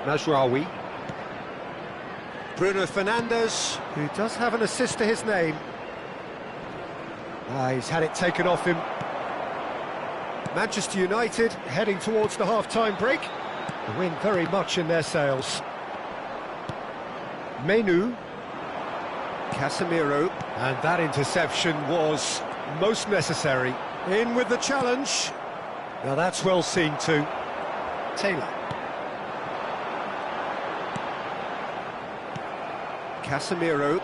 Mazraoui. Bruno Fernandes, who does have an assist to his name. He's had it taken off him. Manchester United heading towards the half-time break. The wind very much in their sails. Menu. Casemiro. And that interception was most necessary. In with the challenge. Now that's well seen too. Taylor. Casemiro.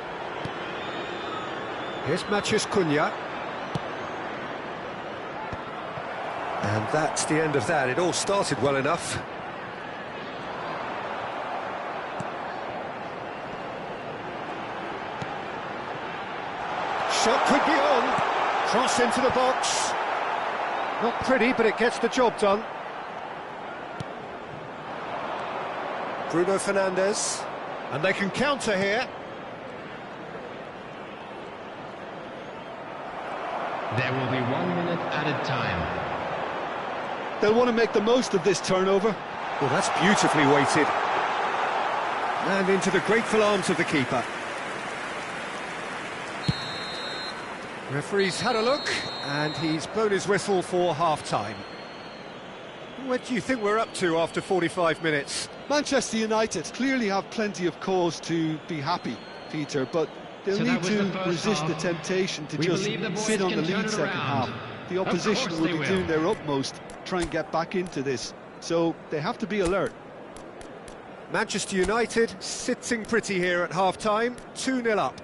Here's Matheus Cunha. And that's the end of that. It all started well enough. Shot could be on. Cross into the box. Not pretty, but it gets the job done. Bruno Fernandes. And they can counter here. There will be 1 minute added time. They'll want to make the most of this turnover. Well, that's beautifully weighted. And into the grateful arms of the keeper. Referee's had a look, and he's blown his whistle for half-time. What do you think we're up to after 45 minutes? Manchester United clearly have plenty of cause to be happy, Peter, but they'll need to resist the temptation to just sit on the lead second half. The opposition will be doing their utmost to try and get back into this, so they have to be alert. Manchester United sitting pretty here at half-time, 2-0 up.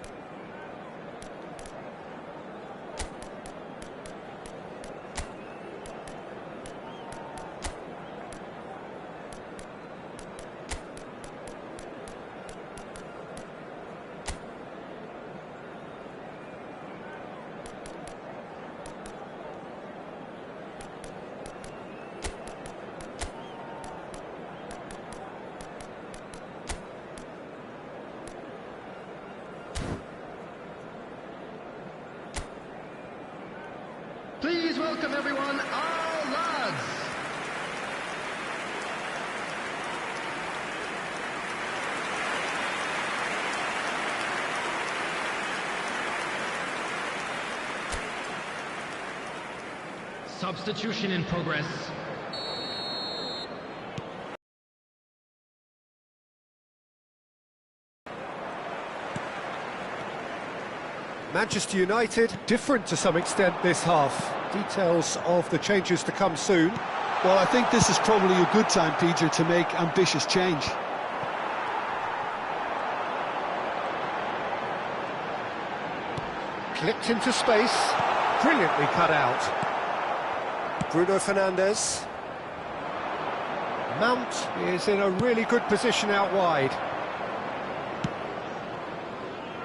Please welcome everyone, our lads. Substitution in progress. Manchester United, different to some extent this half. Details of the changes to come soon. Well, I think this is probably a good time, Peter, to make ambitious change. Clipped into space, brilliantly cut out. Bruno Fernandes. Mount is in a really good position out wide.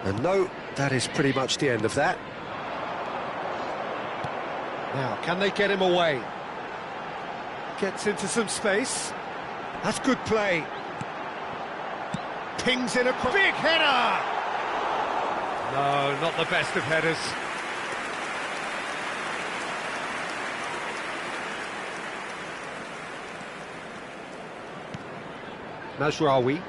And no, that is pretty much the end of that. Now, can they get him away? Gets into some space. That's good play. Pings in a big header! No, not the best of headers. Mazraoui.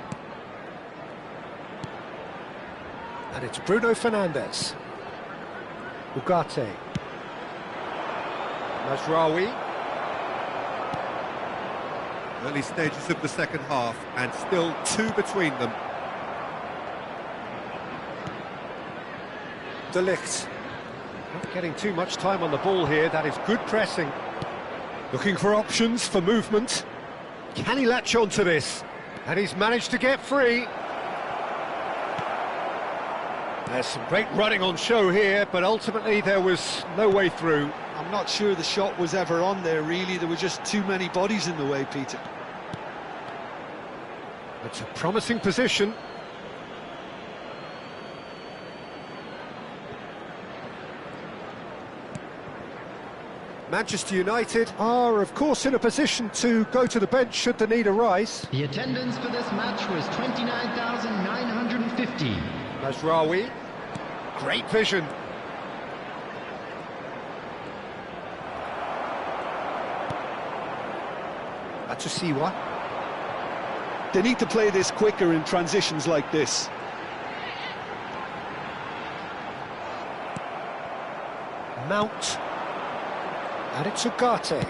And it's Bruno Fernandes. Ugarte. Mazraoui. Early stages of the second half, and still 2 between them. De Ligt. Not getting too much time on the ball here, that is good pressing. Looking for options for movement. Can he latch on to this? And he's managed to get free. There's some great running on show here, but ultimately there was no way through. I'm not sure the shot was ever on there, really. There were just too many bodies in the way, Peter. It's a promising position. Manchester United are, of course, in a position to go to the bench should the need arise. The attendance for this match was 29,950. Mazraoui, great vision. Atsusiwa. They need to play this quicker in transitions like this. Mount. And it's Ugarte.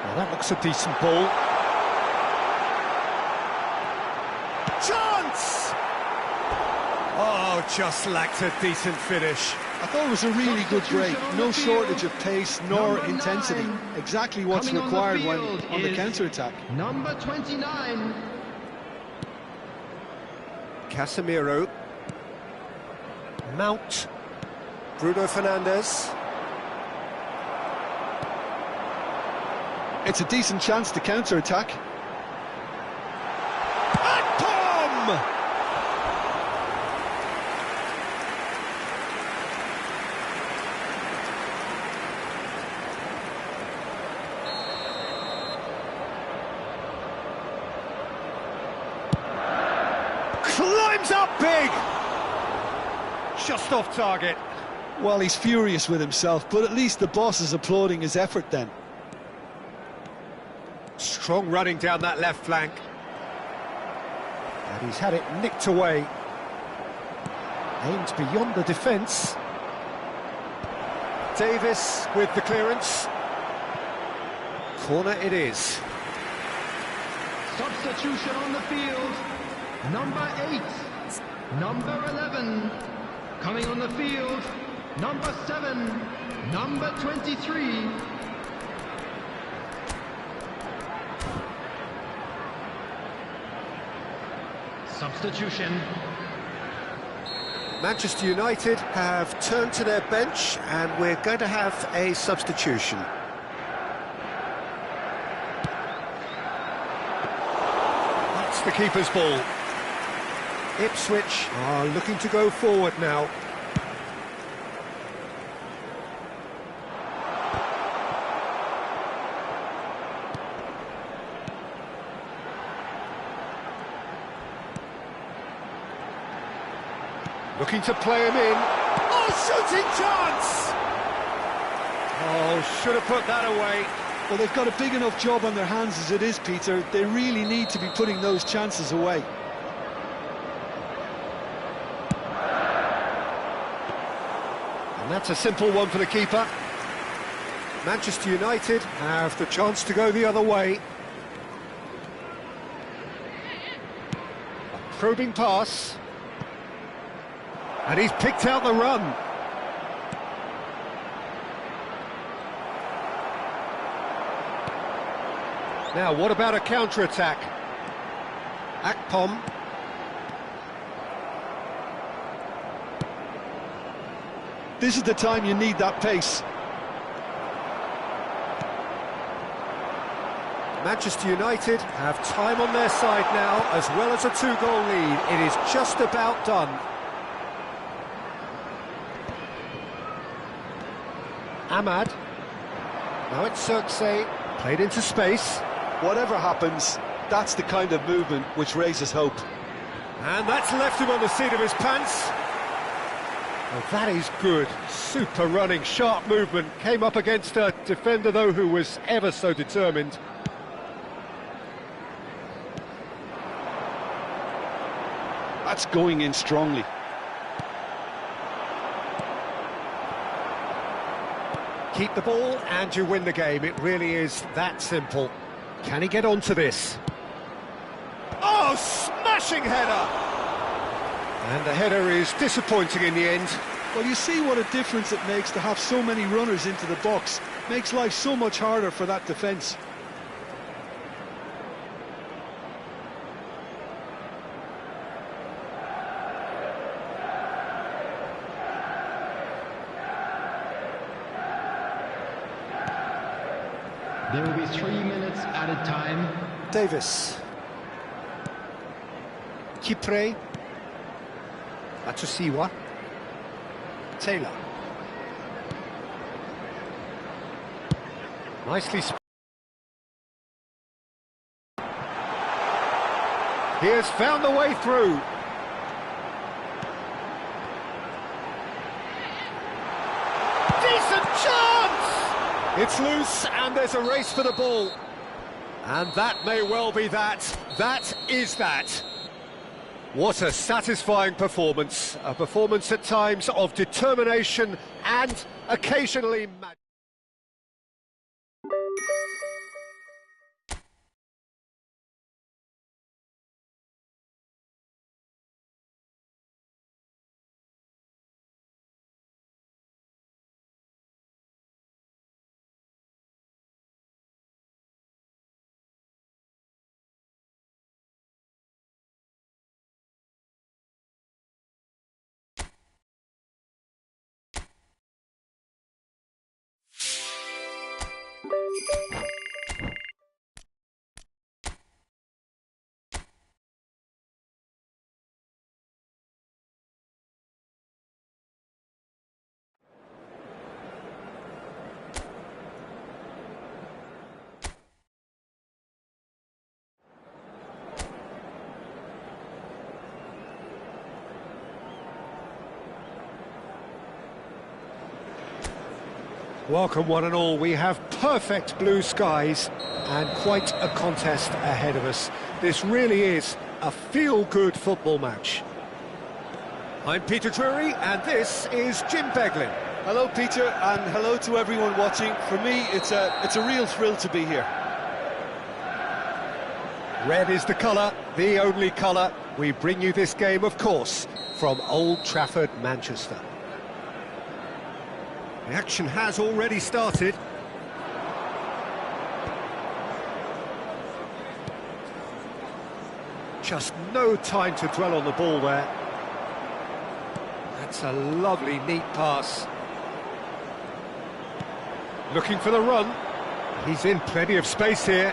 Well, that looks a decent ball. Chance! Oh, just lacked a decent finish. I thought it was a really good break. No shortage of pace nor intensity. Exactly what's required when on the counter-attack. Number 29. Casemiro. Mount. Bruno Fernandes. It's a decent chance to counter-attack. Tom! Climbs up big! Just off target. Well, he's furious with himself, but at least the boss is applauding his effort then. Strong running down that left flank. And he's had it nicked away. Aimed beyond the defence. Davis with the clearance. Corner it is. Substitution on the field. Number 8. Number 11. Coming on the field. Number 7. Number 23. Substitution. Manchester United have turned to their bench and we're going to have a substitution. That's the keeper's ball. Ipswich are looking to go forward now. Looking to play him in. Oh, shooting chance! Oh, should have put that away. Well, they've got a big enough job on their hands as it is, Peter. They really need to be putting those chances away. And that's a simple one for the keeper. Manchester United have the chance to go the other way. A probing pass. And he's picked out the run. Now, what about a counter-attack? Akpom. This is the time you need that pace. Manchester United have time on their side now, as well as a 2-goal lead. It is just about done. Ahmad. Now it's Circe, played into space. Whatever happens, that's the kind of movement which raises hope. And that's left him on the seat of his pants. Oh, that is good. Super running, sharp movement. Came up against a defender, though, who was ever so determined. That's going in strongly. Keep the ball and you win the game. It really is that simple. Can he get onto this? Oh, smashing header! And the header is disappointing in the end. Well, you see what a difference it makes to have so many runners into the box. Makes life so much harder for that defence. There will be 3 minutes added time. Davis. Kipre. Atsusiwa. Taylor. Nicely he has found the way through. Decent chance! It's loose and there's a race for the ball. And that may well be that. That is that. What a satisfying performance. A performance at times of determination and occasionally magic. Welcome one and all, we have perfect blue skies and quite a contest ahead of us. This really is a feel-good football match. I'm Peter Drury and this is Jim Beglin. Hello Peter, and hello to everyone watching. For me, it's a real thrill to be here. Red is the colour, the only colour. We bring you this game, of course, from Old Trafford, Manchester. The action has already started. Just no time to dwell on the ball there. That's a lovely, neat pass. Looking for the run. He's in plenty of space here.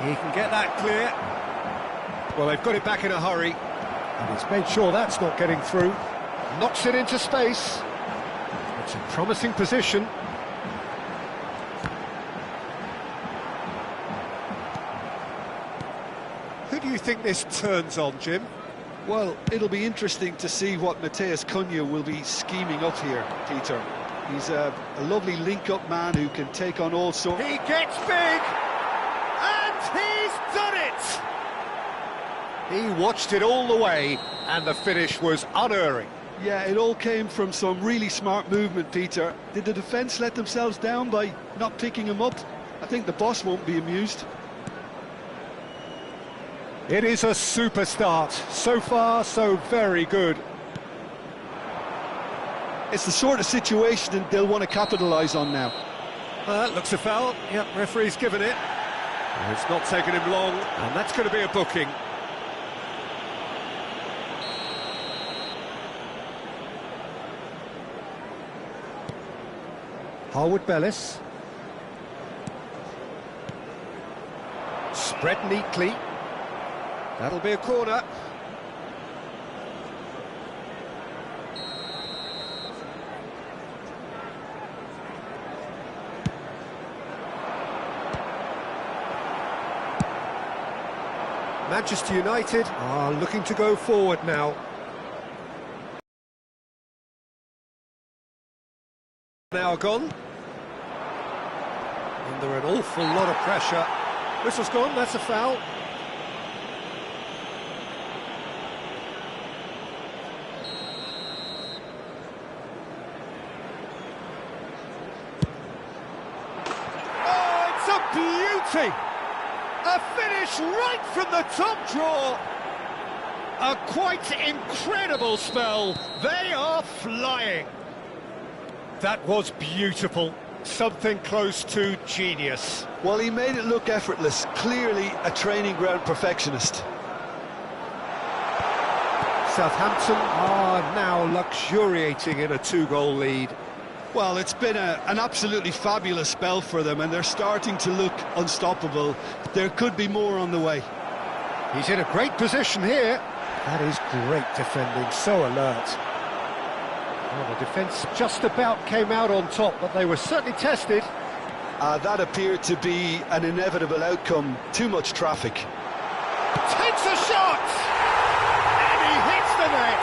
He can get that clear. Well, they've got it back in a hurry. And he's made sure that's not getting through. Knocks it into space. It's a promising position. Who do you think this turns on, Jim? Well, it'll be interesting to see what Mateus Cunha will be scheming up here, Peter. He's a lovely link-up man who can take on all sorts. He gets big! And he's done it! He watched it all the way, and the finish was unerring. Yeah, it all came from some really smart movement, Peter. Did the defence let themselves down by not picking him up? I think the boss won't be amused. It is a super start. So far, so very good. It's the sort of situation they'll want to capitalise on now. That looks a foul. Yep, referee's given it. It's not taken him long, and that's going to be a booking. Harwood Bellis. Spread neatly. That'll be a corner. Manchester United are looking to go forward now. Now gone. Under an awful lot of pressure. Whistle's gone, that's a foul. Oh, it's a beauty! A finish right from the top drawer. A quite incredible spell. They are flying. That was beautiful. Something close to genius. Well, he made it look effortless. Clearly a training ground perfectionist. Southampton are now luxuriating in a two-goal lead. Well, it's been an absolutely fabulous spell for them, and they're starting to look unstoppable. There could be more on the way. He's in a great position here. That is great defending, so alert. Well, the defence just about came out on top, but they were certainly tested. That appeared to be an inevitable outcome. Too much traffic. Takes a shot! And he hits the net!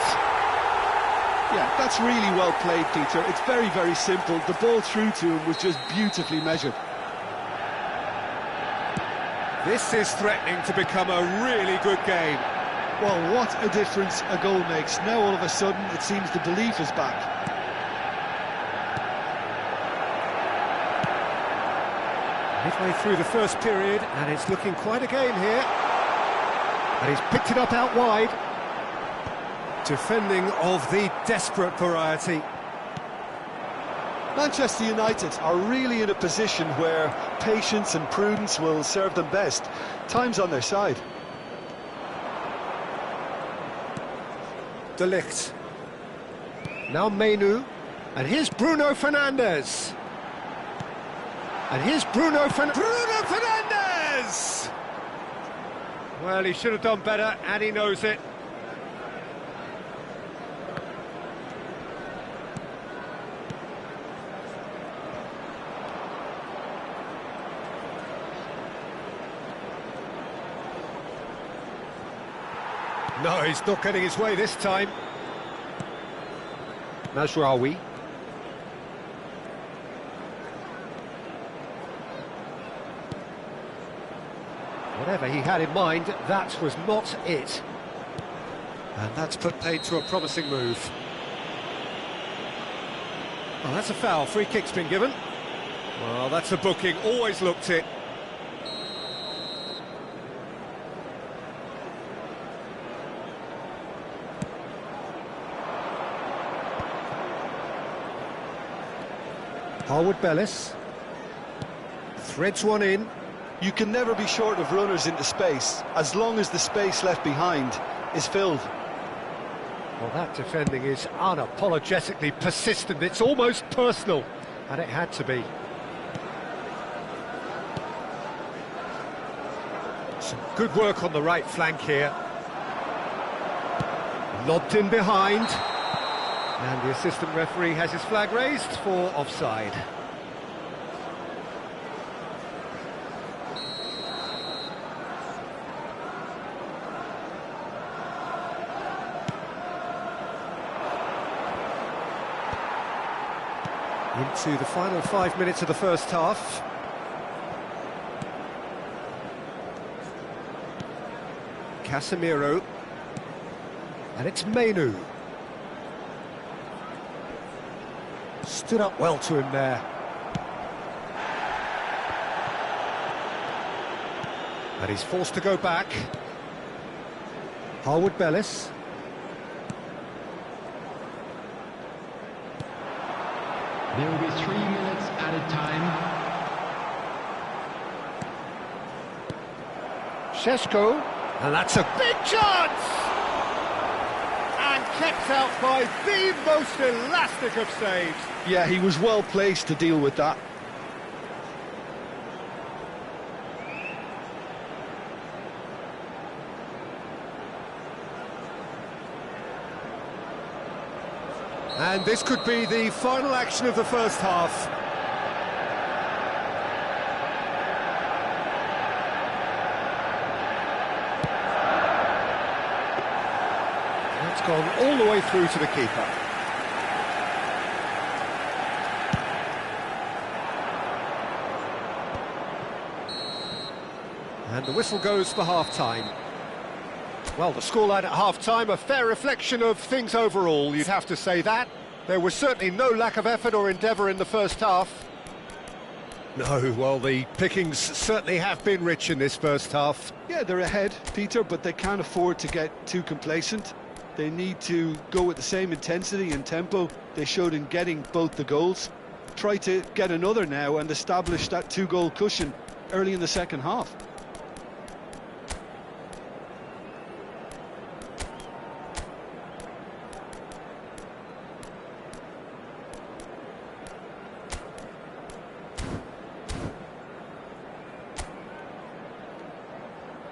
Yeah, that's really well played, Peter. It's very, very simple. The ball through to him was just beautifully measured. This is threatening to become a really good game. Well, what a difference a goal makes. Now all of a sudden it seems the belief is back. Midway through the first period, and it's looking quite a game here. And he's picked it up out wide. Defending of the desperate variety. Manchester United are really in a position where patience and prudence will serve them best. Time's on their side. De Ligt. Now Menu. And here's Bruno Fernandes. And here's Bruno Fernandes! Well, he should have done better, and he knows it. No, he's not getting his way this time. Mazraoui. Whatever he had in mind, that was not it. And that's put paid to a promising move. Oh, that's a foul. Free kick's been given. Well, that's a booking. Always looked it. Harwood Bellis threads one in. You can never be short of runners into space, as long as the space left behind is filled. Well, that defending is unapologetically persistent. It's almost personal, and it had to be. Some good work on the right flank here. Lobbed in behind. And the assistant referee has his flag raised for offside. Into the final 5 minutes of the first half. Casemiro. And it's Menu. Stood up well to him there. And he's forced to go back. Harwood Bellis. There will be 3 minutes added time. Šeško, and that's a big chance! And kept out by the most elastic of saves. Yeah, he was well placed to deal with that. And this could be the final action of the first half. It's gone all the way through to the keeper. And the whistle goes for half-time. Well, the scoreline at half-time, a fair reflection of things overall, you'd have to say that. There was certainly no lack of effort or endeavour in the first half. No, well, the pickings certainly have been rich in this first half. Yeah, they're ahead, Peter, but they can't afford to get too complacent. They need to go with the same intensity and tempo they showed in getting both the goals. Try to get another now and establish that two-goal cushion early in the second half.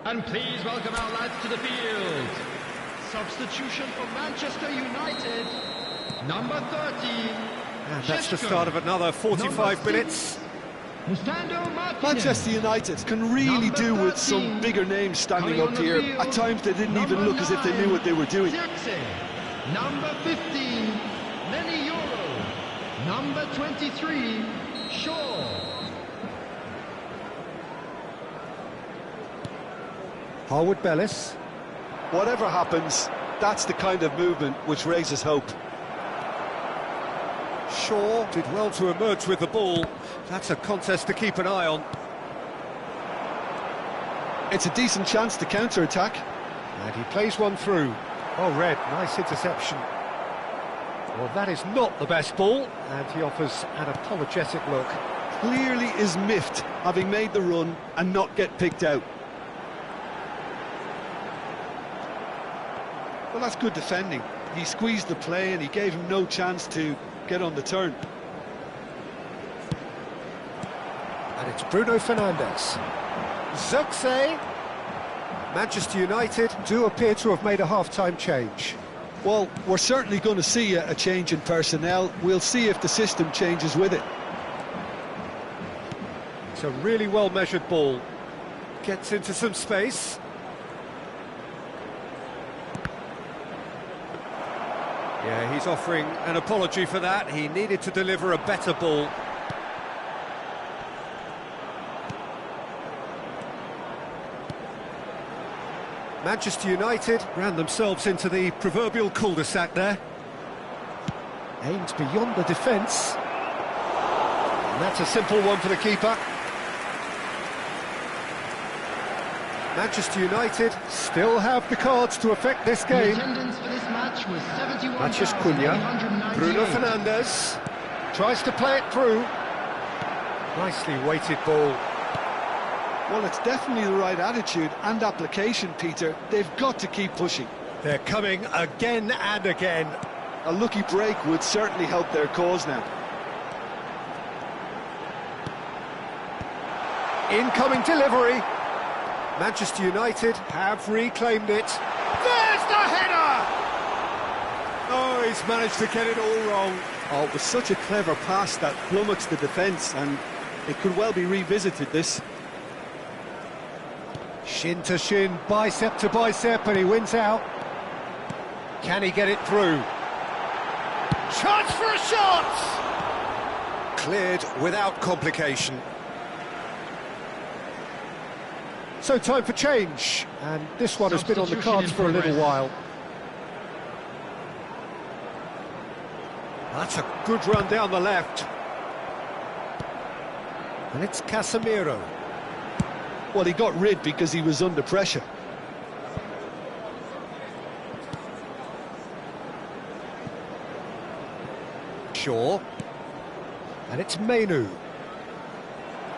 And please welcome our lads to the field. Substitution for Manchester United, number 30. And that's the start of another 45 minutes. Manchester United can really do with some bigger names standing up here. At times they didn't even look as if they knew what they were doing. Number 15. Lenny Euro. Number 23, Shaw. Harwood Bellis. Whatever happens, that's the kind of movement which raises hope. Shaw did well to emerge with the ball. That's a contest to keep an eye on. It's a decent chance to counter-attack. And he plays one through. Oh, Red, nice interception. Well, that is not the best ball, and he offers an apologetic look. Clearly is miffed, having made the run and not get picked out. Well, that's good defending. He squeezed the play and he gave him no chance to get on the turn. And it's Bruno Fernandes. Zirkzee. Manchester United do appear to have made a half-time change. Well, we're certainly going to see a change in personnel. We'll see if the system changes with it. It's a really well-measured ball. Gets into some space. Yeah, he's offering an apology for that. He needed to deliver a better ball. Manchester United ran themselves into the proverbial cul-de-sac there. Aimed beyond the defence. And that's a simple one for the keeper. Manchester United still have the cards to affect this game. The attendance for this match was 71,898. Matches Cunha. Bruno Fernandes tries to play it through. Nicely weighted ball. Well, it's definitely the right attitude and application, Peter. They've got to keep pushing. They're coming again and again. A lucky break would certainly help their cause now. Incoming delivery. Manchester United have reclaimed it. There's the header! Oh, he's managed to get it all wrong. Oh, it was such a clever pass that flummoxed the defence, and it could well be revisited, this. Shin to shin, bicep to bicep, and he wins out. Can he get it through? Chance for a shot! Cleared without complication. So time for change, and this one has been on the cards for a little while. That's a good run down the left. And it's Casemiro. Well, he got rid because he was under pressure. Shaw. And it's Mainu.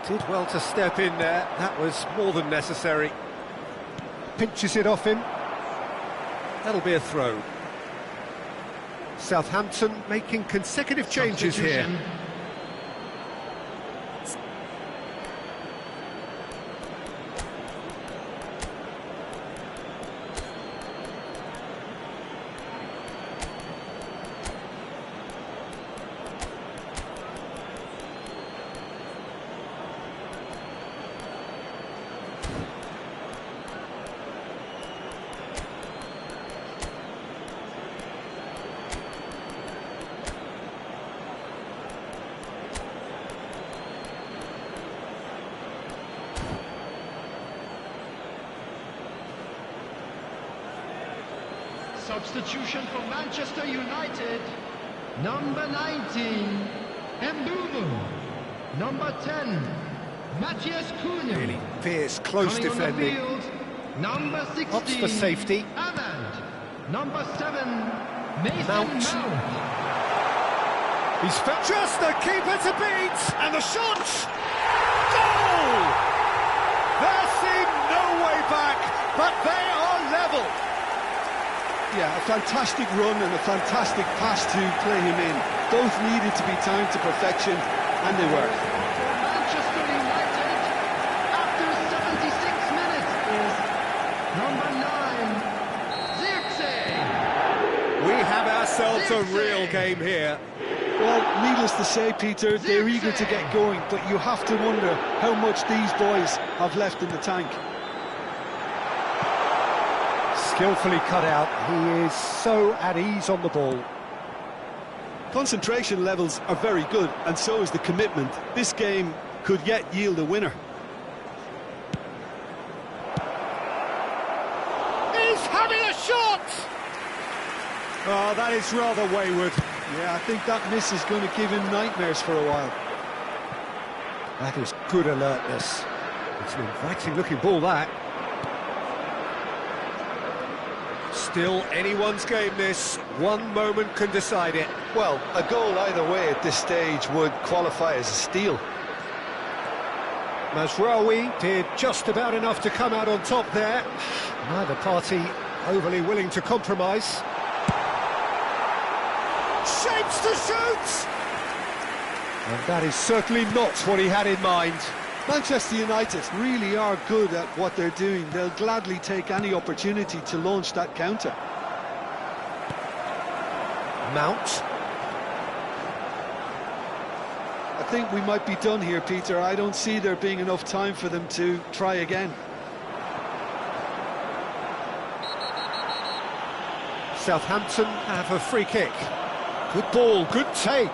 Did well to step in there. That was more than necessary. Pinches it off him. That'll be a throw. Southampton making consecutive changes here. Substitution for Manchester United. Number 19, Mbumu. Number 10, Matthias Cunha. Really fierce, close Coming defending. on the field, number 16, Opts for safety. Ahmad. Number 7, Mason Mount. He's just the keeper to beat, and the shot! Goal! There seemed no way back, but they are level. Yeah, a fantastic run and a fantastic pass to play him in. Both needed to be timed to perfection, and they were. Manchester United, after 76 minutes, is number 9, Zirkzee. We have ourselves a real game here. Well, needless to say, Peter, they're eager to get going, but you have to wonder how much these boys have left in the tank. Skillfully cut out. He is so at ease on the ball. Concentration levels are very good, and so is the commitment. This game could yet yield a winner. He's having a shot! Oh, that is rather wayward. Yeah, I think that miss is going to give him nightmares for a while. That is good alertness. It's an inviting-looking ball, that. Still anyone's game, this. One moment can decide it. Well, a goal either way at this stage would qualify as a steal. Mazraoui did just about enough to come out on top there. Neither party overly willing to compromise. Shapes to shoot! And that is certainly not what he had in mind. Manchester United really are good at what they're doing. They'll gladly take any opportunity to launch that counter. Mount. I think we might be done here, Peter. I don't see there being enough time for them to try again. Southampton have a free kick. Good ball, good take.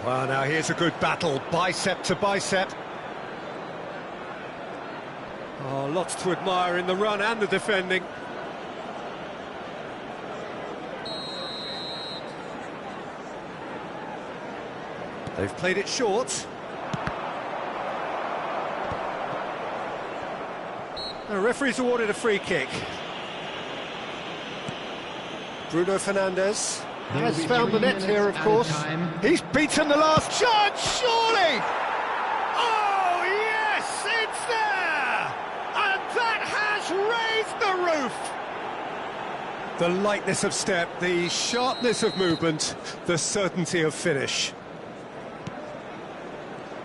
Well, now here's a good battle, bicep to bicep. Oh, lots to admire in the run and the defending. They've played it short. The referee's awarded a free kick. Bruno Fernandes has found the net here, of course. He's beaten the last chance, surely! Oh, yes, it's there! And that has raised the roof! The lightness of step, the sharpness of movement, the certainty of finish.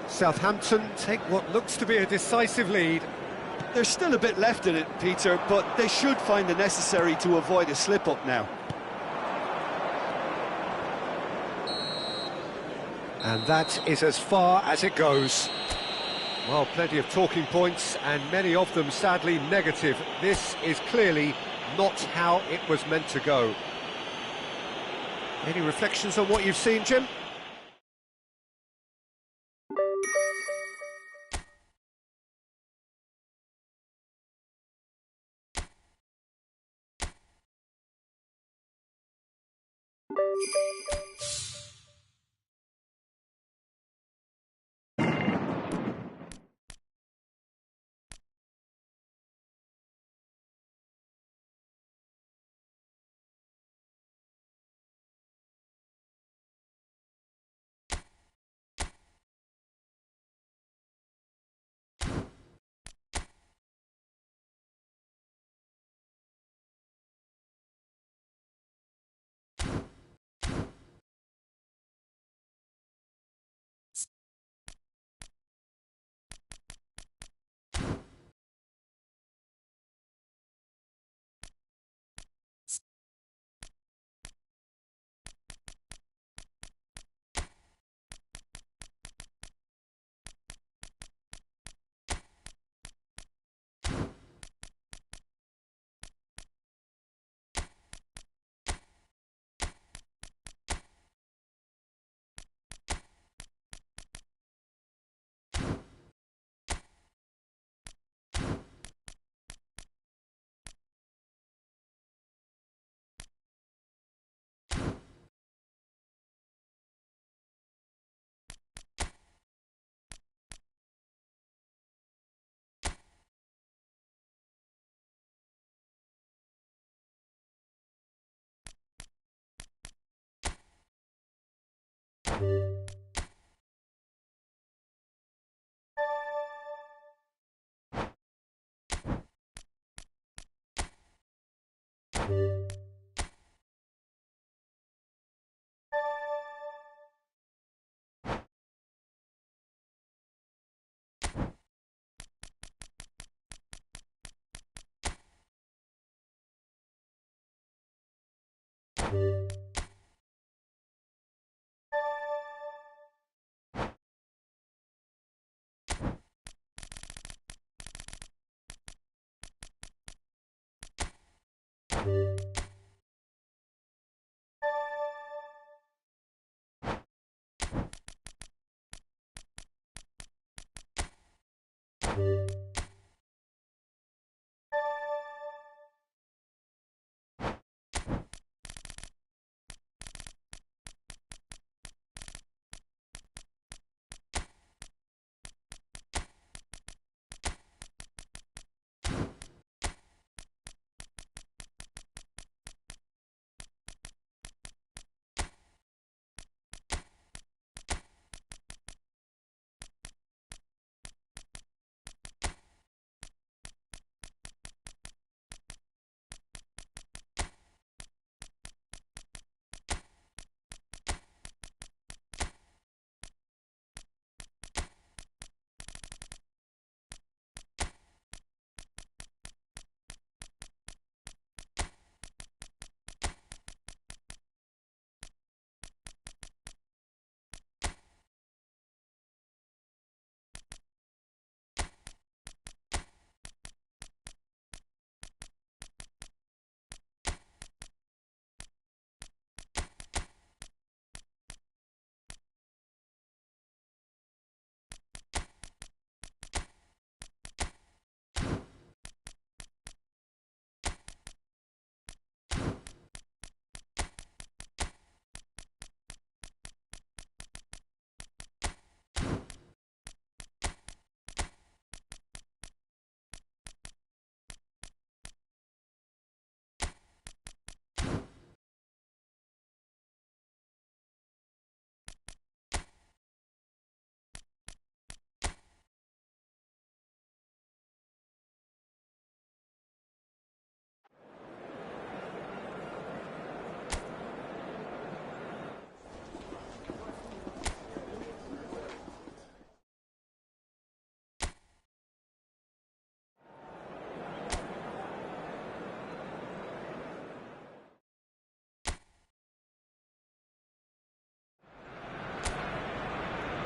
Southampton take what looks to be a decisive lead. There's still a bit left in it, Peter, but they should find the necessary to avoid a slip-up now. And that is as far as it goes. Well, plenty of talking points, and many of them sadly negative. This is clearly not how it was meant to go. Any reflections on what you've seen, Jim?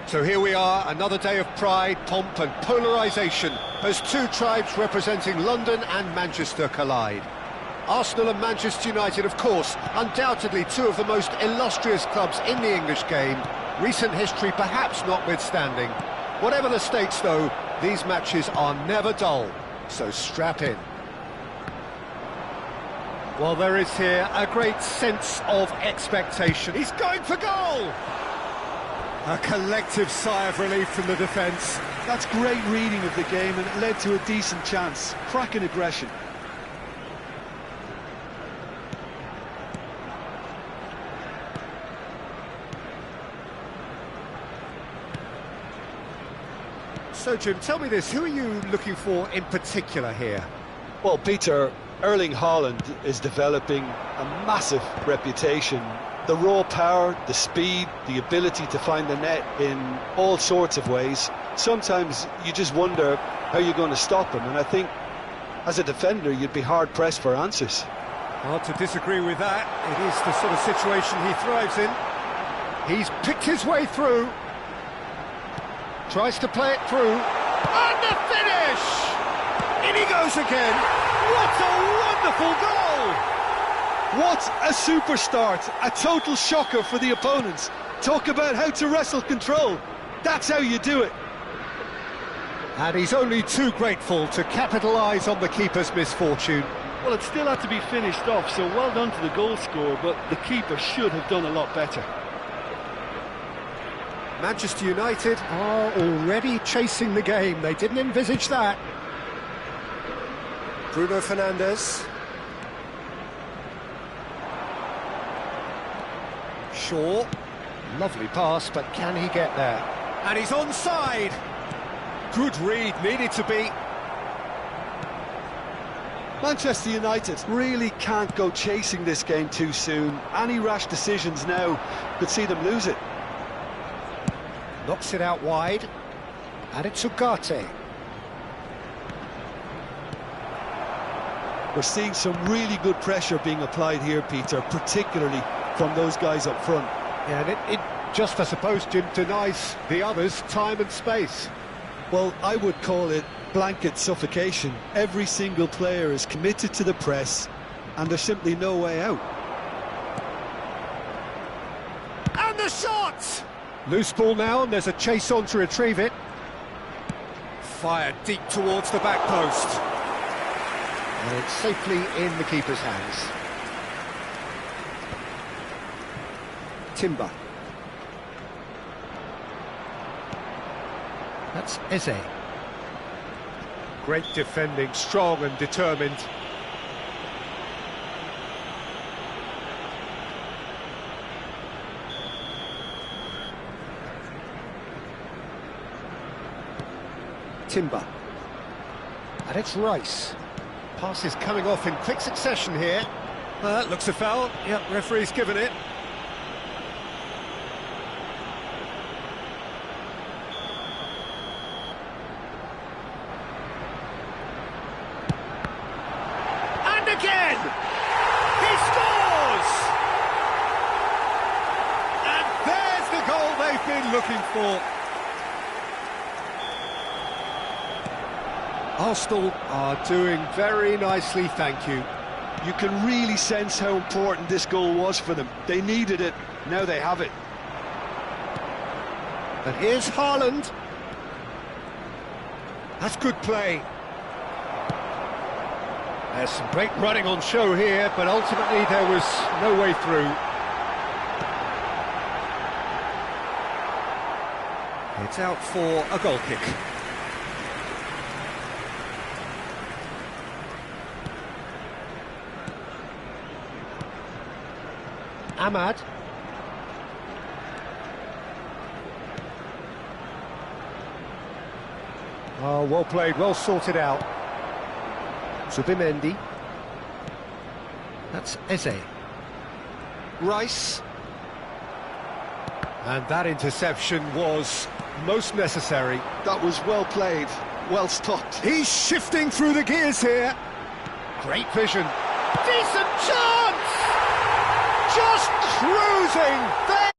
So here we are, another day of pride, pomp and polarisation as two tribes representing London and Manchester collide. Arsenal and Manchester United, of course, undoubtedly two of the most illustrious clubs in the English game, recent history perhaps notwithstanding. Whatever the stakes, though, these matches are never dull, so strap in. Well, there is here a great sense of expectation. He's going for goal! A collective sigh of relief from the defence. That's great reading of the game, and it led to a decent chance. Cracking aggression. So, Jim, tell me this, who are you looking for in particular here? Well, Peter, Erling Haaland is developing a massive reputation. The raw power, the speed, the ability to find the net in all sorts of ways. Sometimes you just wonder how you're going to stop him, and I think as a defender you'd be hard-pressed for answers. Hard to disagree with that. It is the sort of situation he thrives in. He's picked his way through. Tries to play it through. And the finish! In he goes again. What a wonderful goal! What a super start, a total shocker for the opponents. Talk about how to wrestle control. That's how you do it. And he's only too grateful to capitalise on the keeper's misfortune. Well, it still had to be finished off, so well done to the goal scorer, but the keeper should have done a lot better. Manchester United are already chasing the game. They didn't envisage that. Bruno Fernandes. Shaw, lovely pass, but can he get there? And he's onside. Good read, needed to be. Manchester United really can't go chasing this game too soon. Any rash decisions now could see them lose it. Knocks it out wide, and it's Ugarte. We're seeing some really good pressure being applied here, Peter, particularly from those guys up front. Yeah, and it just, I suppose, Jim, denies the others time and space. Well, I would call it blanket suffocation. Every single player is committed to the press, and there's simply no way out. And the shot! Loose ball now, and there's a chase on to retrieve it. Fired deep towards the back post. And it's safely in the keeper's hands. Timber. That's Eze. Great defending, strong and determined. Timber. And it's Rice. Pass is coming off in quick succession here. Looks a foul. Yep, referee's given it. And again! He scores! And there's the goal they've been looking for. Arsenal are doing very nicely, thank you. You can really sense how important this goal was for them. They needed it, now they have it. And here's Haaland. That's good play. There's some great running on show here, but ultimately there was no way through. It's out for a goal kick. Ahmad. Oh, well played, well sorted out. Zubimendi. That's Eze. Rice. And that interception was most necessary. That was well played, well stopped. He's shifting through the gears here. Great vision. Decent chance! Just cruising there.